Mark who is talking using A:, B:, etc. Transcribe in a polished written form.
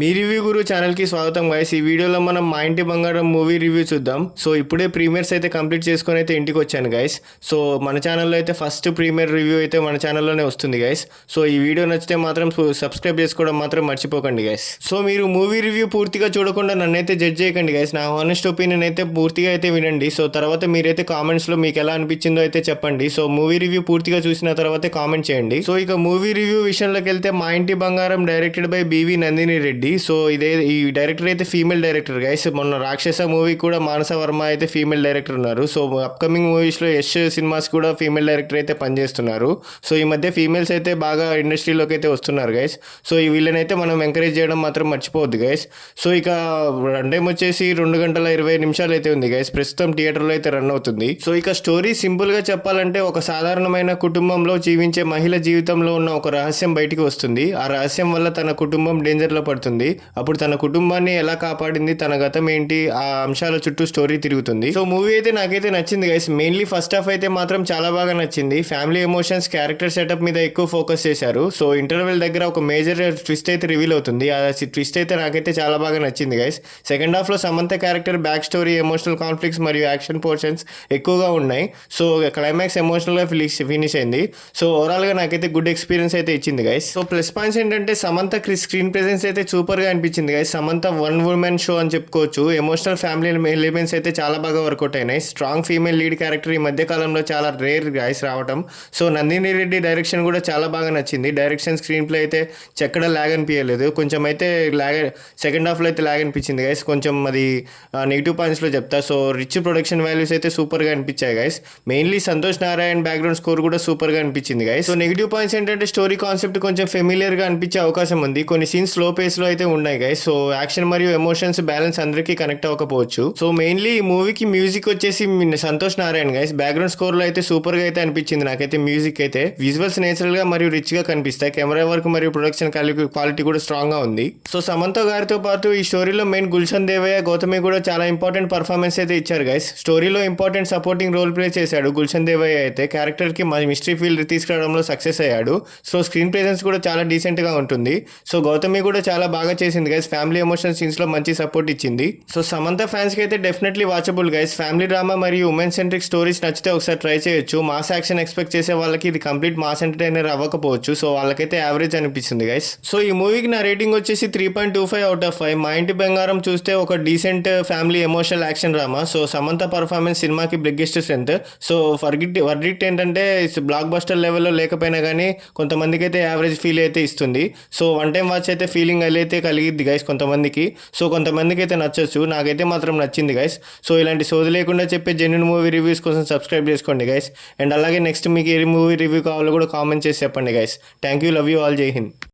A: మీ review గురు ఛానల్కి స్వాగతం guys. ఈ వీడియోలో మనం మా ఇంటి బంగారం మూవీ రివ్యూ చూద్దాం. సో ఇప్పుడే ప్రీమియర్స్ అయితే కంప్లీట్ చేసుకొని అయితే ఇంటికి వచ్చాను గైస్. సో మన ఛానల్లో అయితే ఫస్ట్ ప్రీమియర్ రివ్యూ అయితే మన ఛానల్లోనే వస్తుంది గైస్. సో ఈ వీడియో నచ్చితే మాత్రం సబ్స్క్రైబ్ చేసుకోవడం మాత్రం మర్చిపోకండి గైస్. సో మీరు మూవీ రివ్యూ పూర్తిగా చూడకుండా నన్నైతే జడ్జ్ చేయకండి గైస్. నా హానెస్ట్ ఒపీనియన్ అయితే పూర్తిగా అయితే వినండి. సో తర్వాత మీరైతే కామెంట్స్లో మీకు ఎలా అనిపించిందో అయితే చెప్పండి. సో మూవీ రివ్యూ పూర్తిగా చూసిన తర్వాతే కామెంట్ చేయండి. సో ఇక మూవీ రివ్యూ విషయంలోకి వెళ్తే Maa Inti Bangaram directed by BV Nandini Reddy. So ఈ డైరెక్టర్ అయితే ఫీమేల్ డైరెక్టర్ గైస్. మొన్న రాక్షస మూవీ కూడా మానస వర్మ అయితే ఫీమేల్ డైరెక్టర్ ఉన్నారు. సో అప్కమింగ్ మూవీస్లో యష్ సినిమాస్ కూడా ఫీమేల్ డైరెక్టర్ అయితే పనిచేస్తున్నారు. సో ఈ మధ్య ఫీమేల్స్ అయితే బాగా ఇండస్ట్రీలోకి అయితే వస్తున్నారు గైస్. సో ఈ వీళ్ళనైతే మనం ఎంకరేజ్ చేయడం మాత్రం మర్చిపోవద్దు గైస్. సో ఇక రన్ టైం వచ్చేసి 2 గంటల 20 నిమిషాలు అయితే ఉంది గైస్. ప్రస్తుతం థియేటర్లో అయితే రన్ అవుతుంది. సో ఇక స్టోరీ సింపుల్గా చెప్పాలంటే ఒక సాధారణమైన కుటుంబంలో జీవించే మహిళ జీవితంలో ఉన్న ఒక రహస్యం బయటికి వస్తుంది. ఆ రహస్యం వల్ల తన కుటుంబం డేంజర్లో పడుతుంది. అప్పుడు తన కుటుంబాన్ని ఎలా కాపాడింది, తన గతం ఏంటి, ఆ అంశాల చుట్టూ స్టోరీ తిరుగుతుంది. సో మూవీ అయితే నాకైతే నచ్చింది గైస్. మెయిన్లీ ఫస్ట్ హాఫ్ అయితే మాత్రం చాలా బాగా నచ్చింది. ఫ్యామిలీ ఎమోషన్స్, క్యారెక్టర్ సెటప్ మీద ఎక్కువ ఫోకస్ చేశారు. సో ఇంటర్వెల్ దగ్గర ఒక మేజర్ ట్విస్ట్ అయితే రివీల్ అవుతుంది. ఆ ట్విస్ట్ అయితే నాకైతే చాలా బాగా నచ్చింది గైస్. సెకండ్ హాఫ్లో Samantha character back story, emotional conflicts మరియు యాక్షన్ పోర్షన్స్ ఎక్కువగా ఉన్నాయి. సో క్లైమాక్స్ ఎమోషనల్గా ఫినిష్ అయింది. సో ఓవరాల్గా నాకైతే గుడ్ ఎక్స్పీరియన్స్ అయితే ఇచ్చింది గైస్. సో ప్లస్ పాయింట్స్ ఏంటంటే సమంత స్క్రీన్ ప్రెజెన్స్ అయితే సూపర్గా అనిపించింది guys. Samantha one women show అని చెప్పుకోవచ్చు. ఎమోషనల్ ఫ్యామిలీ ఎలిమెంట్స్ అయితే చాలా బాగా వర్కౌట్ అయినాయి. స్ట్రాంగ్ ఫీమేల్ లీడ్ క్యారెక్టర్ ఈ మధ్య కాలంలో చాలా రేర్ గైస్ రావటం. సో నందిని రెడ్డి డైరెక్షన్ కూడా చాలా బాగా నచ్చింది. డైరెక్షన్, స్క్రీన్ ప్లే అయితే చెక్కడ ల్యాగ్ అనిపించలేదు. కొంచెం అయితే సెకండ్ హాఫ్లో అయితే ల్యాగ్ అనిపించింది గైస్. కొంచెం అది నెగిటివ్ పాయింట్స్లో చెప్తా. సో రిచ్ ప్రొడక్షన్ వాల్యూస్ అయితే సూపర్గా అనిపించాయి guys. Mainly Santosh Narayan background score కూడా సూపర్గా అనిపించింది గైస్. సో నెగిటివ్ పాయింట్స్ ఏంటంటే స్టోరీ కాన్సెప్ట్ కొంచెం ఫెమిలియర్గా అనిపించే అవకాశం ఉంది. కొన్ని సీన్స్ స్లో పేస్లో అయితే ఉన్నాయి గైస్. సో యాక్షన్ మరియు ఎమోషన్స్ బ్యాలెన్స్ అందరికీ కనెక్ట్ అవ్వకపోవచ్చు. సో మెయిన్లీ ఈ మూవీకి మ్యూజిక్ వచ్చేసి సంతోష్ నారాయణ్ గైస్. బ్యాక్గ్రౌండ్ స్కోర్లో అయితే సూపర్గా అయితే అనిపించింది నాకైతే. మ్యూజిక్ అయితే విజువల్స్ నేచురల్గా మరియు రిచ్గా కనిపిస్తాయి. కెమెరా వర్క్ మరియు ప్రొడక్షన్ క్వాలిటీ కూడా స్ట్రాంగ్గా ఉంది. సో సమంత గారితో పాటు ఈ స్టోరీలో మెయిన్ గుల్షన్ దేవయ్య, గౌతమి కూడా చాలా ఇంపార్టెంట్ పర్ఫార్మెన్స్ అయితే ఇచ్చారు గైస్. స్టోరీలో ఇంపార్టెంట్ సపోర్టింగ్ రోల్ ప్లే చేశాడు గుల్షన్ దేవయ్య అయితే. క్యారెక్టర్కి మిస్టరీ ఫీల్ తీసుకురావడంలో సక్సెస్ అయ్యాడు. సో స్క్రీన్ ప్రెజెన్స్ కూడా చాలా డీసెంట్గా ఉంటుంది. సో గౌతమి కూడా చాలా బాగా చేసింది గైస్. ఫ్యామిలీ ఎమోషన్ సీన్స్లో మంచి సపోర్ట్ ఇచ్చింది. సో సమంత ఫ్యాన్స్కి అయితే definitely watchable guys. Family drama మరియు ఉమెన్ సెంట్రిక్ స్టోరీస్ నచ్చితే ఒకసారి ట్రై చేయొచ్చు. మాస్ యాక్షన్ ఎక్స్పెక్ట్ చేసే వాళ్ళకి ఇది కంప్లీట్ మాస్ ఎంటర్టైనర్ అవ్వకపోవచ్చు. సో వాళ్ళకైతే యావరేజ్ అనిపిస్తుంది గైస్. సో ఈ మూవీకి నా రేటింగ్ వచ్చేసి 3.25 అవుట్ ఆఫ్ 5. మా ఇంటి బంగారం చూస్తే ఒక decent family emotional action drama. So Samantha performance సినిమాకి బిగ్గెస్ట్ స్ట్రెంత్. సో వర్డిక్ట్ ఏంటంటే బ్లాక్ బస్టర్ లెవెల్లో లేకపోయినా కానీ కొంతమందికి అయితే యావరేజ్ ఫీల్ అయితే ఇస్తుంది. సో వన్ టైం వాచ్ అయితే ఫీలింగ్ అయితే కలిగిద్ది గైస్ కొంతమందికి. సో కొంతమందికి అయితే నచ్చచ్చు. నాకైతే మాత్రం నచ్చింది గైస్. సో ఇలాంటి సోది లేకుండా చెప్పే జెన్యూన్ మూవీ రివ్యూస్ కోసం సబ్స్క్రైబ్ చేసుకోండి గైస్. అండ్ అలాగే నెక్స్ట్ మీకు ఏ మూవీ రివ్యూ కావాలో కూడా కామెంట్ చేసి చెప్పండి guys. Thank you, love you all, జై హింద్.